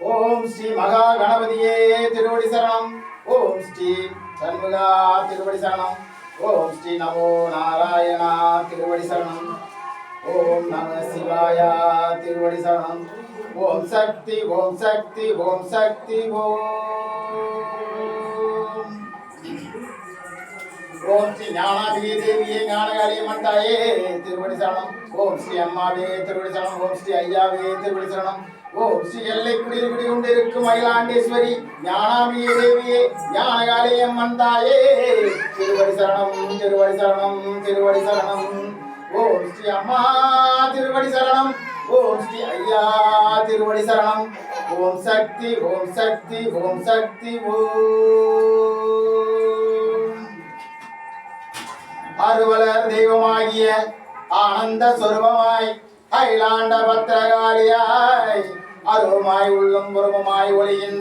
ஓம் ஸ்ரீ மகா கணபதியே திருவடி சரணம். ஓம் ஸ்ரீ சண்முகா திருவடி சரணம். ஓம் ஸ்ரீ நமோ நாராயணா திருவடி சரணம். ஓம் நம சிவாய திருவடி சரணம். ஓம் சக்தி ஓம் சக்தி ஓம் சக்தி ஓம். ஓம் ஸ்ரீ ஞானாம்பிகை தேவியே ஞானகாரிய மந்தாயே திருவடி சரணம். ஓம் ஸ்ரீ அம்மாவே திருவடி சரணம். ஓம் ஸ்ரீ ஐயாவே திருவடி சரணம். ஓம் ஸ்ரீ எல்லை குடியில் குடிகொண்டிருக்கும் மயிலாண்டேஸ்வரி ஞானாம்பிகை தேவியே ஞானகாரிய மந்தாயே திருவடி சரணம் திருவடி சரணம் திருவடி சரணம். ஓம் ஸ்ரீ அம்மா திருவடி சரணம். ஓம் ஸ்ரீ ஐயா திருவடி சரணம். ஓம் சக்தி ஓம் சக்தி ஓம் சக்தி ஓம். அருவலர் தெய்வமாகிய ஆனந்த சொருபமாய் அகிலாண்ட பத்திரகாளியாய் அருவமாய் உள்ளும் புறமுமாய் ஒளிகின்ற